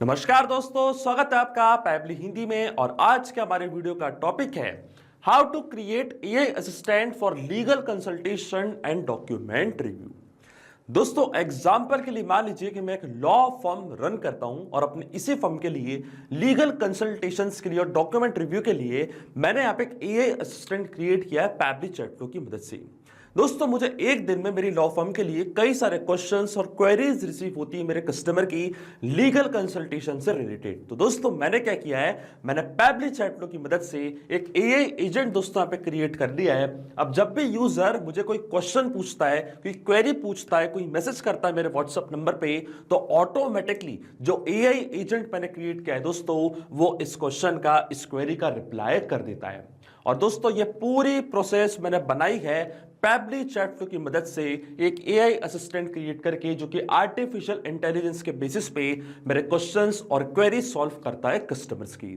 नमस्कार दोस्तों, स्वागत है आपका पैबली हिंदी में। और आज के हमारे वीडियो का टॉपिक है how to create AI assistant for legal consultation and document review. दोस्तों, एग्जाम्पल के लिए मान लीजिए कि मैं एक लॉ फर्म रन करता हूं और अपने इसी फर्म के लिए लीगल कंसल्टेशंस के लिए और डॉक्यूमेंट रिव्यू के लिए मैंने यहां पे एक एआई असिस्टेंट क्रिएट किया है पैबली चैटफ्लो की मदद से। दोस्तों, मुझे एक दिन में मेरी लॉ फर्म के लिए कई सारे क्वेश्चंस और क्वेरीज रिसीव होती है मेरे कस्टमर की लीगल कंसल्टेशन से रिलेटेड। तो दोस्तों, मैंने क्या किया है, मैंने पैबली चैटफ्लो की मदद से एक एआई एजेंट दोस्तों यहाँ पे क्रिएट कर दिया है। अब जब भी यूजर मुझे कोई क्वेश्चन पूछता है, कोई क्वेरी पूछता है, कोई मैसेज करता है मेरे व्हाट्सएप नंबर पे, तो ऑटोमेटिकली जो एआई एजेंट मैंने क्रिएट किया है दोस्तों, वो इस क्वेश्चन का, इस क्वेरी का रिप्लाई कर देता है। और दोस्तों, ये पूरी प्रोसेस मैंने बनाई है पैबली चैटफ्लो की मदद से एक एआई असिस्टेंट क्रिएट करके, जो कि आर्टिफिशियल इंटेलिजेंस के बेसिस पे मेरे क्वेश्चंस और क्वेरी सॉल्व करता है कस्टमर्स की।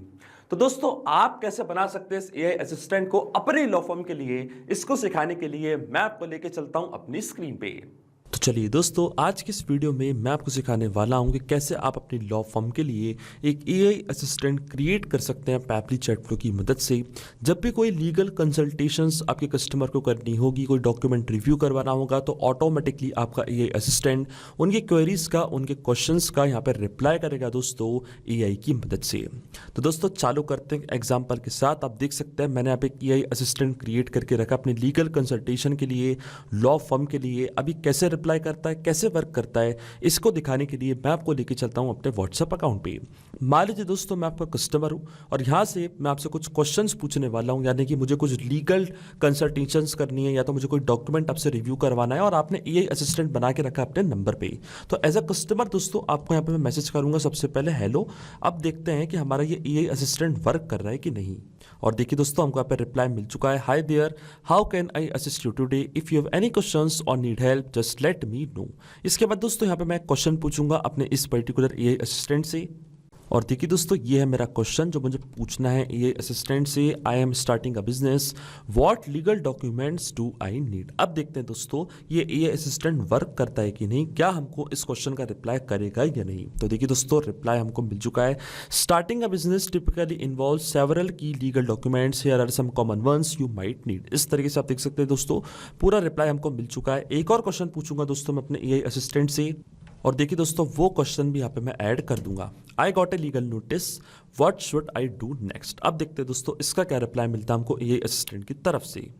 तो दोस्तों, आप कैसे बना सकते हैं इस एआई असिस्टेंट को अपनी लॉ फर्म के लिए, इसको सिखाने के लिए मैं आपको लेके चलता हूं अपनी स्क्रीन पे। तो चलिए दोस्तों, आज की इस वीडियो में मैं आपको सिखाने वाला हूं कि कैसे आप अपनी लॉ फर्म के लिए एक एआई असिस्टेंट क्रिएट कर सकते हैं पैबली चैटफ्लो की मदद से। जब भी कोई लीगल कंसल्टेशंस आपके कस्टमर को करनी होगी, कोई डॉक्यूमेंट रिव्यू करवाना होगा, तो ऑटोमेटिकली आपका एआई असिस्टेंट उनके क्वेरीज का, उनके क्वेश्चंस का यहाँ पर रिप्लाई करेगा दोस्तों एआई की मदद से। तो दोस्तों, चालू करते हैं एग्जाम्पल के साथ। आप देख सकते हैं मैंने यहाँ पे एक एआई असिस्टेंट क्रिएट करके रखा अपनी लीगल कंसल्टेशन के लिए, लॉ फर्म के लिए। अभी कैसे अप्लाई करता है, कैसे वर्क करता है, इसको दिखाने के लिए मैं आपको लेके चलता हूं अपने व्हाट्सएप अकाउंट पे। मान लीजिए दोस्तों, मैं आपका कस्टमर हूं और यहां से मैं आपसे कुछ क्वेश्चंस पूछने वाला हूं, यानी कि मुझे कुछ लीगल कंसल्टेशंस करनी है या तो मुझे कोई डॉक्यूमेंट आपसे रिव्यू करवाना है और आपने एआई असिस्टेंट बना के रखा अपने नंबर पे। तो एज अ कस्टमर दोस्तों, आपको यहाँ पे मैं मैसेज करूंगा सबसे पहले हेलो। अब देखते हैं कि हमारा ये एआई असिस्टेंट वर्क कर रहा है कि नहीं। और देखिए दोस्तों, हमको यहाँ पे रिप्लाई मिल चुका है, hi there, how can I assist you today, if you have any questions or need help just let me know. इसके बाद दोस्तों, यहाँ पे मैं क्वेश्चन पूछूंगा अपने इस पर्टिकुलर एआई असिस्टेंट से। और देखिए दोस्तों, ये है मेरा क्वेश्चन जो मुझे पूछना है एआई असिस्टेंट से। I am starting a business, what legal documents do I need. अब देखते हैं दोस्तों, ये एआई असिस्टेंट वर्क करता है कि नहीं, क्या हमको इस क्वेश्चन का रिप्लाई करेगा या नहीं। तो देखिए दोस्तों, रिप्लाई हमको मिल चुका है, starting a business typically involve several key legal documents, here are some common ones you might need. इस तरीके से आप देख सकते हैं दोस्तों, पूरा रिप्लाई हमको मिल चुका है। एक और क्वेश्चन पूछूंगा दोस्तों मैं अपने एआई असिस्टेंट से, और देखिए दोस्तों, वो क्वेश्चन भी यहाँ पे मैं ऐड कर दूंगा, I got a legal notice, what should I do next. अब देखते हैं दोस्तों, इसका क्या रिप्लाई मिलता है हमको एआई असिस्टेंट की तरफ से।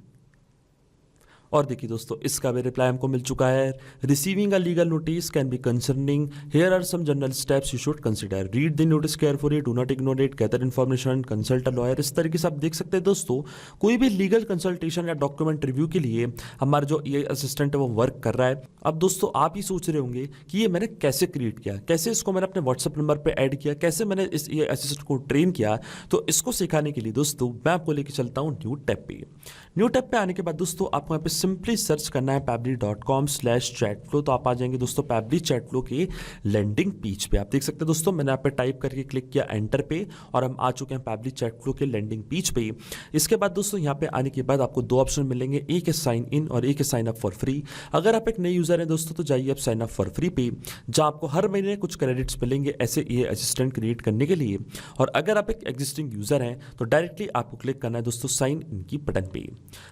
और देखिए दोस्तों, इसका भी रिप्लाई हमको मिल चुका है, receiving a legal notice can be concerning, here are some general steps you should consider, read the notice carefully, do not ignore it, gather information, consult a lawyer. इस तरीके से आप देख सकते हैं दोस्तों, कोई भी लीगल कंसल्टेशन या डॉक्यूमेंट रिव्यू के लिए हमारा जो एआई असिस्टेंट है वो वर्क कर रहा है। अब दोस्तों, आप ही सोच रहे होंगे कि ये मैंने कैसे क्रिएट किया, कैसे इसको मैंने अपने व्हाट्सएप नंबर पर ऐड किया, कैसे मैंने इस एआई असिस्टेंट को ट्रेन किया। तो इसको सिखाने के लिए दोस्तों मैं आपको लेके चलता हूँ न्यू टैब पे। न्यू टैब पे आने के बाद दोस्तों, आपको यहाँ पे सिंपली सर्च करना है pably.com/chatflow। तो आप आ जाएंगे दोस्तों पैबली चैटफ्लो के लैंडिंग पेज पे। आप देख सकते हैं दोस्तों, मैंने यहाँ पे टाइप करके क्लिक किया एंटर पे और हम आ चुके हैं पैबली चैटफ्लो के लैंडिंग पेज पे। इसके बाद दोस्तों, यहाँ पे आने के बाद आपको दो ऑप्शन मिलेंगे, एक है साइन इन और एक है साइन अप फॉर फ्री। अगर आप एक नए यूजर हैं दोस्तों, तो जाइए आप साइन अप फॉर फ्री पे, जहाँ आपको हर महीने कुछ क्रेडिट्स मिलेंगे ऐसे एआई असिस्टेंट क्रिएट करने के लिए। और अगर आप एक एग्जिस्टिंग यूजर हैं तो डायरेक्टली आपको क्लिक करना है दोस्तों साइन इन की बटन पे।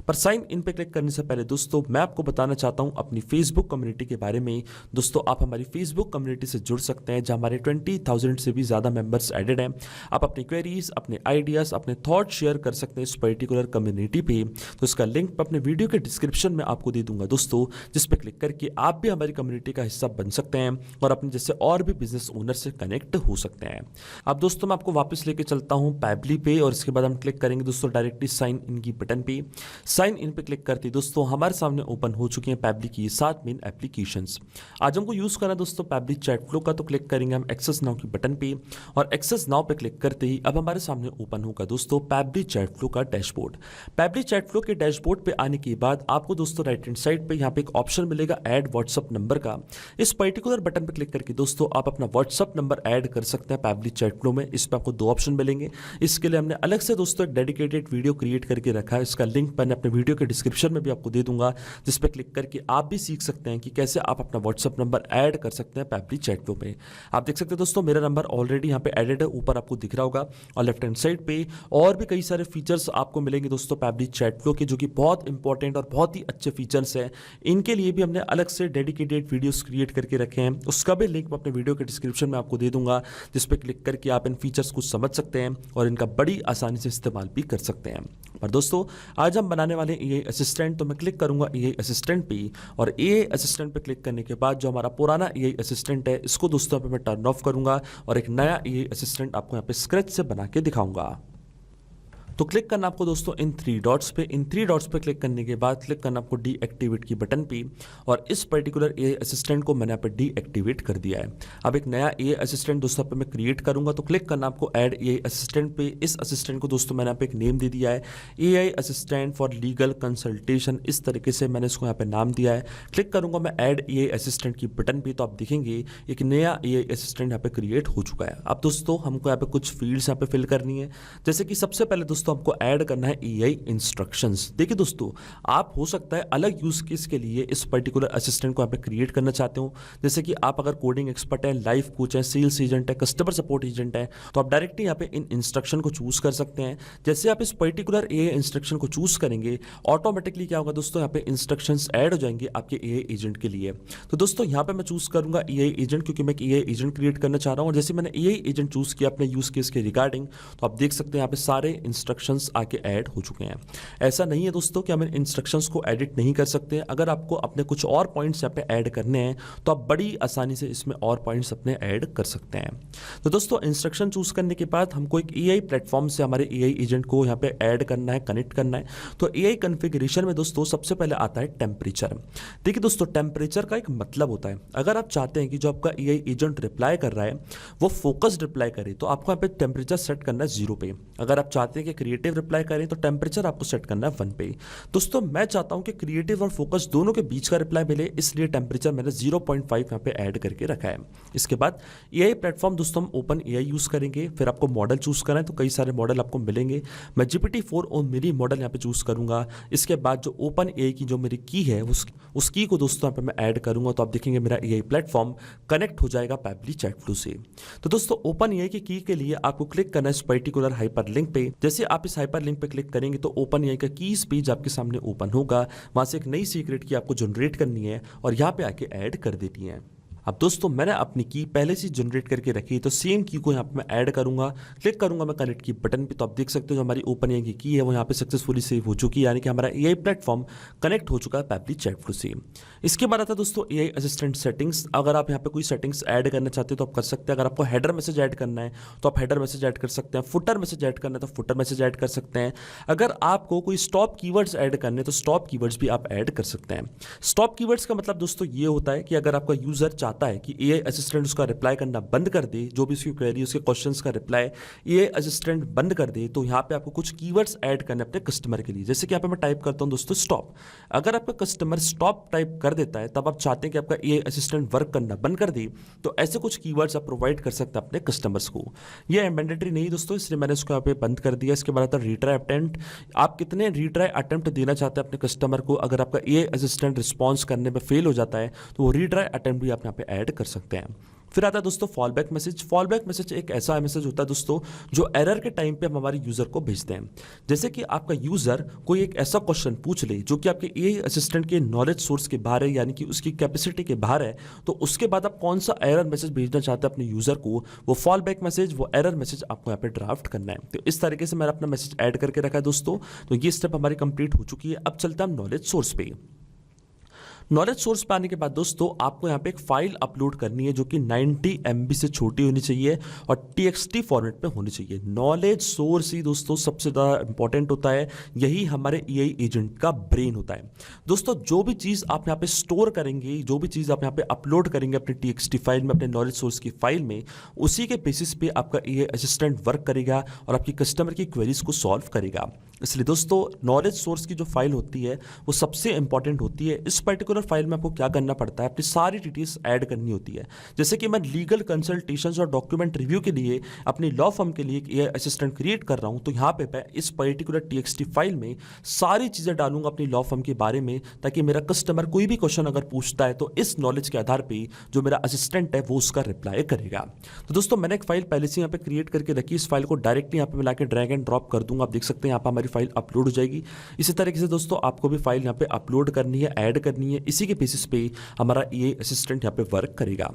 पर साइन इन पे क्लिक करने से पहले दोस्तों, मैं आपको बताना चाहता हूं अपनी फेसबुक कम्युनिटी के बारे में। दोस्तों, आप हमारी फेसबुक कम्युनिटी से जुड़ सकते हैं, जहां हमारे 20,000 से भी ज़्यादा मेंबर्स एडेड हैं। आप अपनी क्वेरीज, अपने आइडियाज़, अपने थॉट शेयर कर सकते हैं इस पर्टिकुलर कम्युनिटी पे। तो इसका लिंक मैं अपने वीडियो के डिस्क्रिप्शन में आपको दे दूंगा दोस्तों, जिस पर क्लिक करके आप भी हमारी कम्युनिटी का हिस्सा बन सकते हैं और अपने जैसे और भी बिजनेस ओनर से कनेक्ट हो सकते हैं। अब दोस्तों, मैं आपको वापस लेके चलता हूँ पैबली पे, और इसके बाद हम क्लिक करेंगे दोस्तों डायरेक्टली साइन इन की बटन पे। साइन इन पे क्लिक करते दोस्तों, हमारे सामने ओपन हो चुकी हैं पैबली की 7 मेन एप्लीकेशंस। आज हमको यूज करना है दोस्तों पैबली चैटफ्लो का, तो क्लिक करेंगे हम एक्सेस नाउ की बटन पे, और एक्सेस नाउ पे क्लिक करते ही अब हमारे सामने ओपन होगा दोस्तों पैबली चैटफ्लो का डैशबोर्ड। पैबली चैटफ्लो के डैशबोर्ड पे आने के बाद आपको दोस्तों राइट हैंड साइड पे यहाँ पे एक ऑप्शन मिलेगा ऐड व्हाट्सअप नंबर का। इस पर्टिकुलर बटन पे क्लिक करके दोस्तों आप अपना व्हाट्सअप नंबर ऐड कर सकते हैं पैबली चैटफ्लो में। इस पर आपको दो ऑप्शन मिलेंगे। इसके लिए हमने अलग से दोस्तों एक डेडिकेटेड वीडियो क्रिएट करके रखा है, इसका लिंक मैंने अपने वीडियो के डिस्क्रिप्शन में भी आपको दे दूंगा, जिस पर क्लिक करके आप भी सीख सकते हैं कि कैसे आप अपना व्हाट्सअप नंबर ऐड कर सकते हैं पैपली चैट फ्लो में। आप देख सकते हैं दोस्तों मेरा नंबर ऑलरेडी यहाँ पे एडेड है, ऊपर आपको दिख रहा होगा, और लेफ्ट हैंड साइड पे और भी कई सारे फीचर्स आपको मिलेंगे दोस्तों पैपली चैट फ्लो के, जो कि बहुत इंपॉर्टेंट और बहुत ही अच्छे फीचर्स हैं। इनके लिए भी हमने अलग से डेडिकेटेड वीडियोस क्रिएट करके रखे हैं, उसका भी लिंक मैं अपने वीडियो के डिस्क्रिप्शन में आपको दे दूंगा, जिस पर क्लिक करके आप इन फीचर्स को समझ सकते हैं और इनका बड़ी आसानी से इस्तेमाल भी कर सकते हैं। और दोस्तों आज हम बनाने वाले एआई असिस्टेंट, तो मैं क्लिक करूंगा एआई असिस्टेंट पे, और एआई असिस्टेंट पे क्लिक करने के बाद जो हमारा पुराना एआई असिस्टेंट है इसको दोस्तों पे मैं टर्न ऑफ करूंगा और एक नया एआई असिस्टेंट आपको यहाँ पे स्क्रैच से बना के दिखाऊंगा। तो क्लिक करना आपको दोस्तों इन 3 डॉट्स पे, इन 3 डॉट्स पे क्लिक करने के बाद क्लिक करना आपको डीएक्टिवेट की बटन पे, और इस पर्टिकुलर एआई असिस्टेंट को मैंने यहाँ पे डीएक्टिवेट कर दिया है। अब एक नया एआई असिस्टेंट दोस्तों पे मैं क्रिएट करूंगा, तो क्लिक करना आपको ऐड एआई असिस्टेंट पे। इस असिस्टेंट को दोस्तों मैंने यहाँ पे एक नेम दे दिया है, AI assistant for legal consultation, इस तरीके से मैंने इसको यहाँ पे नाम दिया है। क्लिक करूंगा मैं ऐड एआई असिस्टेंट की बटन पे, तो आप देखेंगे एक नया एआई असिस्टेंट यहाँ पे क्रिएट हो चुका है। अब दोस्तों हमको यहाँ पे कुछ फील्ड्स यहाँ पे फिल करनी है, जैसे कि सबसे पहले दोस्तों हमको ऐड करना है एआई इंस्ट्रक्शंस। देखिए दोस्तों आप हो सकता है अलग यूज केस के लिए इस पर्टिकुलर असिस्टेंट को यहाँ पे क्रिएट करना चाहते हो, जैसे कि आप अगर कोडिंग एक्सपर्ट है, लाइफ कोच है, सेल्स एजेंट है, कस्टमर सपोर्ट एजेंट है, तो आप डायरेक्टली यहाँ पे इन इंस्ट्रक्शन को चूज कर सकते हैं। जैसे आप इस पर्टिकुलर एआई इंस्ट्रक्शन को चूज करेंगे ऑटोमेटिकली क्या होगा दोस्तों, यहाँ पे इंस्ट्रक्शंस ऐड हो जाएंगे आपके एआई एजेंट के लिए। तो दोस्तों यहाँ पे मैं चूज करूंगा एआई एजेंट, क्योंकि मैं एआई एजेंट क्रिएट करना चाह रहा हूँ। और जैसे मैंने एआई एजेंट चूज किया अपने यूज केस के रिगार्डिंग, तो आप देख सकते हैं यहाँ पे सारे इंस्ट्रक्शंस आके ऐड हो चुके हैं। ऐसा नहीं है दोस्तों कि हम इन इंस्ट्रक्शंस को एडिट नहीं कर सकते। अगर आपको अपने कुछ और पॉइंट्स यहाँ पे ऐड करने हैं तो आप बड़ी आसानी से इसमें और पॉइंट्स अपने ऐड कर सकते हैं। तो दोस्तों इंस्ट्रक्शन चूज करने के बाद हमको एक एआई प्लेटफॉर्म से हमारे एआई एजेंट को यहाँ पे ऐड करना है, कनेक्ट करना है। तो एआई कॉन्फ़िगरेशन में दोस्तों सबसे पहले आता है टेम्परेचर। देखिए दोस्तों टेम्परेचर का एक मतलब होता है, अगर आप चाहते हैं कि जो आपका एआई एजेंट रिप्लाई कर रहा है वो फोकस्ड रिप्लाई करे, तो आपको यहाँ पे टेम्परेचर सेट करना है 0 पे। अगर आप चाहते हैं कि क्रिएटिव रिप्लाई करें तो टेम्परेचर आपको सेट करना है 1 पे। दोस्तों मैं चाहता हूं कि क्रिएटिव और फोकस दोनों के बीच का रिप्लाई मिले, इसलिए टेम्परेचर मैंने 0.5 यहां पे ऐड करके रखा है। इसके बाद एआई प्लेटफॉर्म दोस्तों हम ओपन एआई यूज करेंगे, फिर आपको मॉडल चूज करना है, तो कई सारे मॉडल आपको मिलेंगे। मैं GPT-4 और मेरी मॉडल यहाँ पे चूज करूंगा। इसके बाद जो ओपन एआई की जो मेरी की है उस की को दोस्तों यहाँ पे मैं ऐड करूंगा, तो आप देखेंगे मेरा एआई प्लेटफॉर्म कनेक्ट हो जाएगा पैपली चैट फ्लो से। तो दोस्तों ओपन एआई की के लिए आपको क्लिक करना है इस पर्टिकुलर हाइपर लिंक पे। जैसे आप इस हाइपर लिंक पे क्लिक करेंगे तो ओपन एआई का कीज पेज आपके सामने ओपन होगा, वहां से एक नई सीक्रेट की आपको जनरेट करनी है और यहाँ पे आके ऐड कर देनी है। अब दोस्तों मैंने अपनी की पहले से जनरेट करके रखी है, तो सेम की को यहाँ पे मैं ऐड करूंगा। क्लिक करूंगा मैं कनेक्ट की बटन पे, तो आप देख सकते हो जो हमारी ओपन एआई की है वो यहाँ पे सक्सेसफुली सेव हो चुकी है, यानी कि हमारा एआई प्लेटफॉर्म कनेक्ट हो चुका है पैपली चैट फ्लो से। इसके बाद आता है दोस्तों एआई असिस्टेंट सेटिंग्स। अगर आप यहाँ पे कोई सेटिंग्स ऐड करना चाहते हो तो आप कर सकते हैं। अगर आपको हेडर मैसेज ऐड करना है तो आप हेडर मैसेज ऐड कर सकते हैं, फुटर मैसेज ऐड करना है तो फुटर मैसेज ऐड कर सकते हैं। अगर आपको कोई स्टॉप कीवर्ड्स ऐड करने हैं तो स्टॉप कीवर्ड्स भी आप ऐड कर सकते हैं। स्टॉप कीवर्ड्स का मतलब दोस्तों ये होता है कि अगर आपका यूजर चाहता है कि एआई असिस्टेंट उसका रिप्लाई करना बंद कर दे, जो भी उसकी क्वेरी उसके क्वेश्चंस का रिप्लाई एआई असिस्टेंट बंद कर दे, तो यहाँ पे आपको कुछ कीवर्ड्स ऐड करने अपने कस्टमर के लिए। जैसे कि यहाँ पे मैं टाइप करता हूँ दोस्तों स्टॉप। अगर आपका कस्टमर स्टॉप टाइप कर देता है तब आप चाहते हैं कि आपका एआई असिस्टेंट वर्क करना बंद कर दे, तो ऐसे कुछ कीवर्ड्स आप प्रोवाइड कर सकते हैं अपने कस्टमर्स को। ये मैंडेटरी नहीं दोस्तों, इसलिए मैंने इसको यहाँ पे बंद कर दिया। इसके बाद आता है रीट्राई अटेम्प्ट। आप कितने रीट्राई अटेम्प्ट देना चाहते हैं अपने कस्टमर को। अगर आपका एआई असिस्टेंट रिस्पॉन्स करने में फेल हो जाता है तो वो रीट्राई अटेम्प्ट भी आप यहाँ पे ऐड कर सकते हैं। फिर आता है दोस्तों fall back message. Fall back message एक ऐसा मैसेज होता है दोस्तों जो एरर के टाइम पे हम हमारे यूजर को भेजते हैं। जैसे कि आपका यूजर कोई एक ऐसा क्वेश्चन पूछ ले जो कि आपके एआई असिस्टेंट के नॉलेज सोर्स के बाहर है, यानी कि उसकी कैपेसिटी के बाहर है, तो उसके बाद आप कौन सा एरर मैसेज भेजना चाहते हैं अपने यूजर को, वो फॉल बैक मैसेज, वो एरर मैसेज आपको यहाँ पे ड्राफ्ट करना है। तो इस तरीके से मैंने अपना मैसेज ऐड करके रखा है दोस्तों। तो ये स्टेप हमारी कंप्लीट हो चुकी है। अब चलते हैं हम नॉलेज सोर्स पे। नॉलेज सोर्स पे आने के बाद दोस्तों आपको यहाँ पे एक फाइल अपलोड करनी है जो कि 90 MB से छोटी होनी चाहिए और TXT फॉर्मेट पे होनी चाहिए। नॉलेज सोर्स ही दोस्तों सबसे ज़्यादा इंपॉर्टेंट होता है, यही हमारे एआई एजेंट का ब्रेन होता है। दोस्तों जो भी चीज़ आप यहाँ पे स्टोर करेंगे, जो भी चीज़ आप यहाँ पे अपलोड करेंगे अपने TXT फाइल में, अपने नॉलेज सोर्स की फाइल में, उसी के बेसिस पे आपका एआई असिस्टेंट वर्क करेगा और आपकी कस्टमर की क्वेरीज को सॉल्व करेगा। इसलिए दोस्तों नॉलेज सोर्स की जो फाइल होती है वो सबसे इंपॉर्टेंट होती है। इस पर्टिकुलर पर्टिकुलर फाइल में आपको क्या करना पड़ता है, अपनी सारी डिटेल्स ऐड करनी होती है। जैसे कि मैं लीगल कंसल्टेशंस और डॉक्यूमेंट रिव्यू के लिए अपनी लॉ फर्म के लिए एक एआई असिस्टेंट क्रिएट कर रहा हूं, तो यहाँ पे मैं इस पर्टिकुलर टीएक्सटी फाइल में सारी चीज़ें डालूंगा अपनी लॉ फर्म के बारे में, ताकि मेरा कस्टमर कोई भी क्वेश्चन अगर पूछता है तो इस नॉलेज के आधार पर जो मेरा असिस्टेंट है वो उसका रिप्लाई करेगा। तो दोस्तों मैंने एक फाइल पहले से यहाँ पे क्रिएट करके रखी, इस फाइल को डायरेक्टली यहाँ पे मिला के ड्रैग एंड ड्रॉप कर दूंगा। आप देख सकते हैं यहाँ पर हमारी फाइल अपलोड हो जाएगी। इसी तरीके से दोस्तों आपको भी फाइल यहाँ पे अपलोड करनी है, ऐड करनी है, इसी के बेसिस पे हमारा ये असिस्टेंट यहाँ पे वर्क करेगा।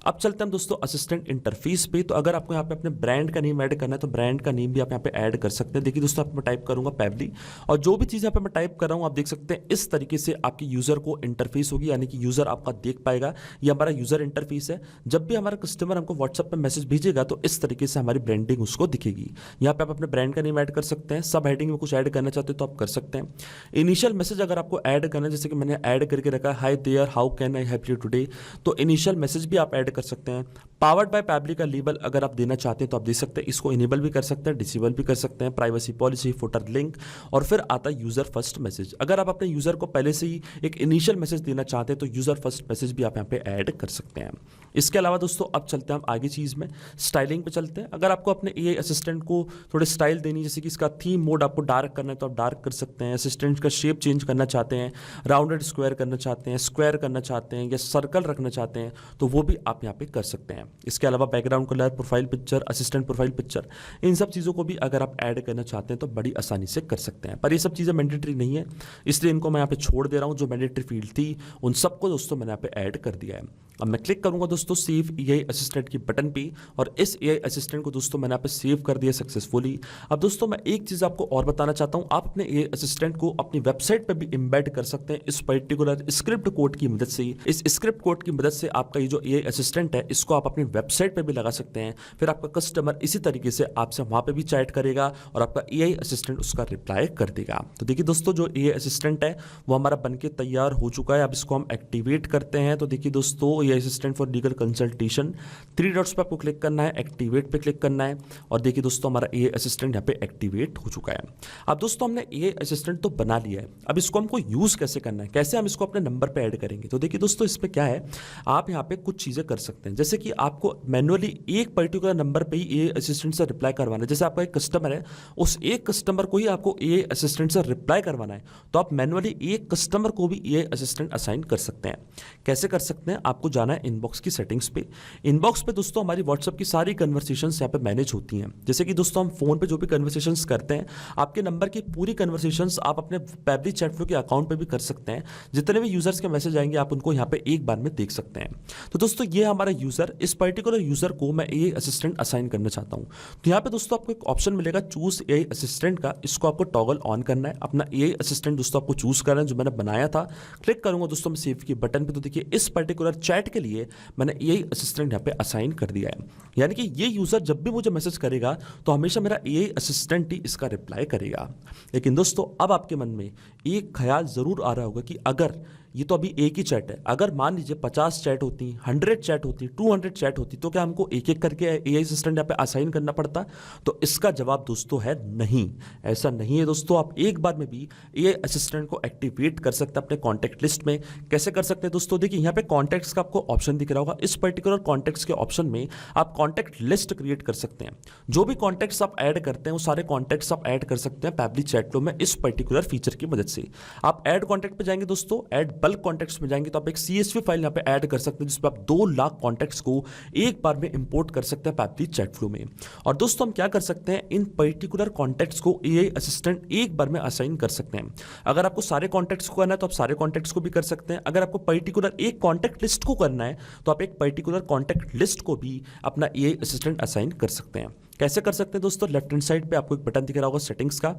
अब चलते हैं दोस्तों असिस्टेंट इंटरफेस पे। तो अगर आपको यहाँ पे अपने ब्रांड का नेम ऐड करना है तो ब्रांड का नेम भी आप यहाँ पे ऐड कर सकते हैं। देखिए दोस्तों आप मैं टाइप करूंगा पैबली, और जो भी चीज़ यहाँ पे मैं टाइप कर रहा हूँ आप देख सकते हैं इस तरीके से आपकी यूजर को इंटरफेस होगी, यानी कि यूजर आपका देख पाएगा। ये हमारा यूजर इंटरफेस है। जब भी हमारा कस्टमर हमको व्हाट्सएप पे मैसेज भेजेगा तो इस तरीके से हमारी ब्रांडिंग उसको दिखेगी। यहाँ पे आप अपने ब्रांड का नेम ऐड कर सकते हैं, सब हेडिंग में कुछ ऐड करना चाहते हो तो आप कर सकते हैं। इनिशियल मैसेज अगर आपको ऐड करना है, जैसे कि मैंने ऐड करके रखा है hi there how can I help you today, तो इनिशियल मैसेज भी आप ऐड कर सकते हैं। पावर्ड बाय पैबली का लेबल अगर आप देना चाहते हैं तो आप दे सकते हैं, इसको इनेबल भी कर सकते हैं, डिसेबल भी कर सकते हैं। प्राइवेसी पॉलिसी, फुटर लिंक, और फिर आता है यूजर फर्स्ट मैसेज। अगर आप अपने यूजर को पहले से ही एक इनिशियल मैसेज देना चाहते हैं तो यूजर फर्स्ट मैसेज भी आप यहाँ पे ऐड कर सकते हैं। इसके अलावा दोस्तों अब चलते हैं हम आगे चीज में, स्टाइलिंग पे चलते हैं। अगर आपको अपने एआई असिस्टेंट को थोड़े स्टाइल देनी, जैसे कि इसका थीम मोड आपको डार्क करना है तो आप डार्क कर सकते हैं। असिस्टेंट का शेप चेंज करना चाहते हैं, राउंडेड स्क्वायर करना चाहते हैं, स्क्वायर करना चाहते हैं, या सर्कल रखना चाहते हैं तो वो भी आप यहाँ पे कर सकते हैं। इसके अलावा background colour, profile picture, assistant profile picture, इन सब चीज़ों को भी अगर आप ऐड करना चाहते हैं तो बड़ी आसानी से कर सकते हैं। पर ये सब चीज़ें मैंडेटरी नहीं है, इसलिए इनको मैं यहाँ पे छोड़ दे रहा हूँ। जो मैंडेटरी फील्ड थी उन सबको दोस्तों मैंने यहाँ पे ऐड कर दिया है। अब मैं क्लिक करूंगा दोस्तों सेव एआई असिस्टेंट की बटन पे, और इस एआई असिस्टेंट को दोस्तों मैंने यहाँ पे सेव कर दिया सक्सेसफुली। अब दोस्तों मैं एक चीज़ आपको और बताना चाहता हूँ, आप अपने एआई असिस्टेंट को अपनी वेबसाइट पे भी एम्बेड कर सकते हैं इस पर्टिकुलर स्क्रिप्ट कोड की मदद से। इस स्क्रिप्ट कोड की मदद से आपका ये जो एआई असिस्टेंट है इसको आप अपनी वेबसाइट पे भी लगा सकते हैं। फिर आपका कस्टमर इसी तरीके से आपसे वहाँ पे भी चैट करेगा और आपका एआई असिस्टेंट उसका रिप्लाई कर देगा। तो देखिए दोस्तों जो एआई असिस्टेंट है वो हमारा बनके तैयार हो चुका है। अब इसको हम एक्टिवेट करते हैं। तो देखिए दोस्तों AI assistant for legal consultation, 3 dots पे आपको क्लिक करना है, एक्टिवेट पे क्लिक करना है, और देखिए दोस्तों हमारा एआई असिस्टेंट यहाँ पे एक्टिवेट हो चुका है। अब दोस्तों हमने एआई असिस्टेंट तो बना लिया है, अब इसको हमको यूज कैसे करना है, कैसे हम इसको अपने नंबर पे ऐड करेंगे। तो देखिए दोस्तों इसमें क्या है, आप यहाँ पे कुछ चीजें कर सकते हैं। जैसे कि आपको मैनुअली एक पर्टिकुलर नंबर पे ही एआई असिस्टेंट से रिप्लाई करवाना है। जैसे आपका एक कस्टमर है, उस एक कस्टमर को ही आपको एआई असिस्टेंट से रिप्लाई करवाना है, तो आप मैनुअली एक कस्टमर को भी एआई असिस्टेंट असाइन कर सकते हैं। कैसे कर सकते हैं, आपको जाना है इनबॉक्स की सेटिंग्स पे। इनबॉक्स पे दोस्तों हमारी व्हाट्सएप की सारी कन्वर्सेशंस यहाँ पे मैनेज होती हैं। जैसे कि दोस्तों हम फोन पे जो भी कन्वर्सेशंस करते हैं, आपके नंबर की पूरी कन्वर्सेशंस आप अपने पैबली चैटफ्लो के अकाउंट पे भी कर सकते हैं। जितने भी यूजर्स के मैसेज आएंगे आप उनको यहाँ पे एक बार में देख सकते हैं। तो दोस्तों ये हमारा यूजर, इस पर्टिकुलर यूजर को मैं एआई असिस्टेंट असाइन करना चाहता हूँ। तो यहाँ पे दोस्तों आपको एक ऑप्शन मिलेगा चूज एआई असिस्टेंट का, इसको आपको टॉगल ऑन करना है। अपना एआई असिस्टेंट दोस्तों आपको चूज करना है जो मैंने बनाया था। क्लिक करूंगा दोस्तों मैं सेव की बटन पे, तो देखिए इस पर्टिकुलर चैट के लिए मैंने एआई असिस्टेंट यहाँ पे असाइन कर दिया है। यानी कि ये यूजर जब भी मुझे मैसेज करेगा तो हमेशा मेरा एआई असिस्टेंट ही इसका रिप्लाई करेगा। लेकिन दोस्तों अब आपके मन में एक ख्याल जरूर आ रहा होगा कि अगर ये तो अभी एक ही चैट है, अगर मान लीजिए 50 चैट होती, 100 चैट होती, 200 चैट होती, तो क्या हमको एक एक करके एआई असिस्टेंट यहाँ पे असाइन करना पड़ता? तो इसका जवाब दोस्तों है नहीं, ऐसा नहीं है दोस्तों। आप एक बार में भी एआई असिस्टेंट को एक्टिवेट कर सकते हैं अपने कॉन्टैक्ट लिस्ट में। कैसे कर सकते हैं दोस्तों, देखिए यहाँ पे कॉन्टैक्ट्स का आपको ऑप्शन दिख रहा होगा। इस पर्टिकुलर कॉन्टैक्ट्स के ऑप्शन में आप कॉन्टैक्ट लिस्ट क्रिएट कर सकते हैं। जो भी कॉन्टैक्ट्स आप ऐड करते हैं वो सारे कॉन्टैक्ट्स आप ऐड कर सकते हैं पैबली चैटफ्लो में इस पर्टिकुलर फीचर की मदद से। आप ऐड कॉन्टैक्ट पे जाएंगे दोस्तों, ऐड बल्क कॉन्टैक्ट्स में जाएंगे तो आप एक CSV फाइल यहाँ पे ऐड कर सकते हैं जिसमें आप 2 लाख कॉन्टैक्ट्स को एक बार में इंपोर्ट कर सकते हैं पैबली चैटफ्लो में। और दोस्तों हम क्या कर सकते हैं, इन पर्टिकुलर कॉन्टैक्ट्स को एआई असिस्टेंट एक बार में असाइन कर सकते हैं। अगर आपको सारे कॉन्टैक्ट्स को करना है तो आप सारे कॉन्टैक्ट्स को भी कर सकते हैं। अगर आपको पर्टिकुलर एक कॉन्टैक्ट लिस्ट को करना है तो आप एक पर्टिकुलर कॉन्टैक्ट लिस्ट को भी अपना एआई असिस्टेंट असाइन कर सकते हैं। कैसे कर सकते हैं दोस्तों, लेफ्ट हैंड साइड पे आपको एक बटन दिख रहा होगा सेटिंग्स का,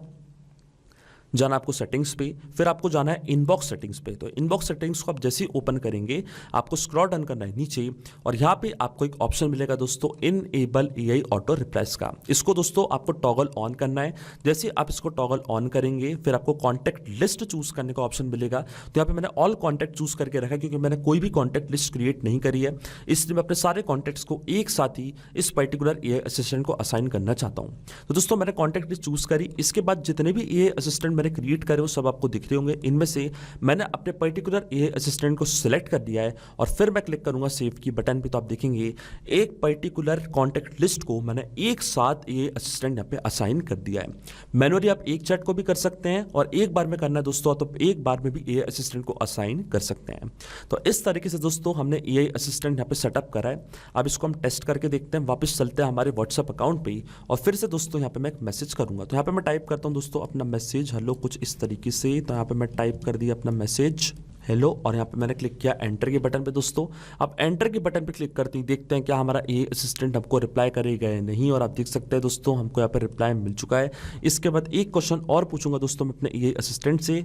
जाना आपको सेटिंग्स पे, फिर आपको जाना है इनबॉक्स सेटिंग्स पे। तो इनबॉक्स सेटिंग्स को आप जैसे ही ओपन करेंगे आपको स्क्रॉल डाउन करना है नीचे, और यहाँ पे आपको एक ऑप्शन मिलेगा दोस्तों इनेबल एआई ऑटो रिप्लाइज का। इसको दोस्तों आपको टॉगल ऑन करना है। जैसे आप इसको टॉगल ऑन करेंगे फिर आपको कॉन्टैक्ट लिस्ट चूज करने का ऑप्शन मिलेगा। तो यहाँ पे मैंने ऑल कॉन्टैक्ट चूज करके रखा है क्योंकि मैंने कोई भी कॉन्टैक्ट लिस्ट क्रिएट नहीं करी है, इसलिए मैं अपने सारे कॉन्टैक्ट्स को एक साथ ही इस पर्टिकुलर एआई असिस्टेंट को असाइन करना चाहता हूँ। तो दोस्तों मैंने कॉन्टैक्ट लिस्ट चूज करी, इसके बाद जितने भी एआई असिस्टेंट मैंने क्रिएट करे वो सब आपको दिख रहे होंगे। इनमें से मैंने अपने पर्टिकुलर एआई असिस्टेंट को सिलेक्ट कर दिया है और फिर मैं क्लिक करूंगा सेव की बटन पे, तो आप देखेंगे एक पर्टिकुलर कॉन्टैक्ट लिस्ट को मैंने एक साथ एआई असिस्टेंट यहाँ पे असाइन कर दिया है। मैनुअली आप एक चैट को भी कर सकते हैं और एक बार में करना है दोस्तों तो एक बार में भी एआई असिस्टेंट को असाइन कर सकते हैं। तो इस तरीके से दोस्तों हमने एआई असिस्टेंट यहाँ पे सेटअप करा है। अब इसको हम टेस्ट करके देखते हैं। वापस चलते हैं हमारे व्हाट्सएप अकाउंट पे और फिर से दोस्तों यहाँ पे मैं एक मैसेज करूंगा। तो यहाँ पे मैं टाइप करता हूँ दोस्तों अपना मैसेज हेलो कुछ इस तरीके से। तो यहाँ पे मैं टाइप कर दिया अपना मैसेज हेलो और यहाँ पे मैंने क्लिक किया एंटर के बटन पे दोस्तों। अब एंटर के बटन पे क्लिक करते ही देखते हैं क्या हमारा एआई असिस्टेंट हमको रिप्लाई करेगा या नहीं, और आप देख सकते हैं दोस्तों हमको यहाँ पे रिप्लाई मिल चुका है। इसके बाद एक क्वेश्चन और पूछूंगा दोस्तों मैं अपने एआई असिस्टेंट से,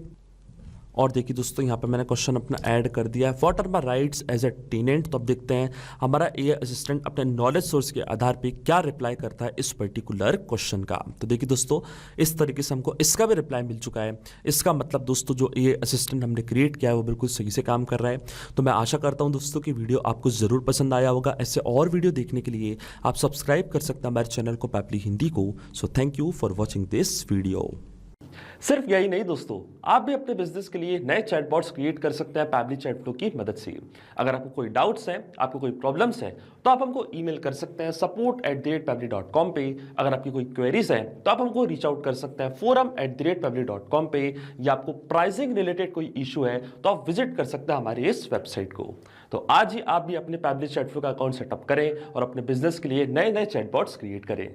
और देखिए दोस्तों यहाँ पे मैंने क्वेश्चन अपना ऐड कर दिया है what are my rights as a tenant. तो अब देखते हैं हमारा एआई असिस्टेंट अपने नॉलेज सोर्स के आधार पे क्या रिप्लाई करता है इस पर्टिकुलर क्वेश्चन का। तो देखिए दोस्तों इस तरीके से हमको इसका भी रिप्लाई मिल चुका है। इसका मतलब दोस्तों जो एआई असिस्टेंट हमने क्रिएट किया है वो बिल्कुल सही से काम कर रहा है। तो मैं आशा करता हूँ दोस्तों कि वीडियो आपको ज़रूर पसंद आया होगा। ऐसे और वीडियो देखने के लिए आप सब्सक्राइब कर सकते हैं हमारे चैनल को पैपली हिंदी को। So thank you for watching this video. सिर्फ यही नहीं दोस्तों, आप भी अपने बिजनेस के लिए नए चैटबॉट्स क्रिएट कर सकते हैं पैबली चैट फ्लो की मदद से। अगर आपको कोई डाउट्स हैं, आपको कोई प्रॉब्लम्स हैं, तो आप हमको ईमेल कर सकते हैं support@pably.com पे। अगर आपकी कोई क्वेरीज हैं तो आप हमको रीच आउट कर सकते हैं forum@pably.com पे। या आपको प्राइसिंग रिलेटेड कोई इशू है तो आप विजिट कर सकते हैं हमारी इस वेबसाइट को। तो आज ही आप भी अपने पैबली चैट फ्लो का अकाउंट सेटअप करें और अपने बिजनेस के लिए नए नए चैटबॉट्स क्रिएट करें।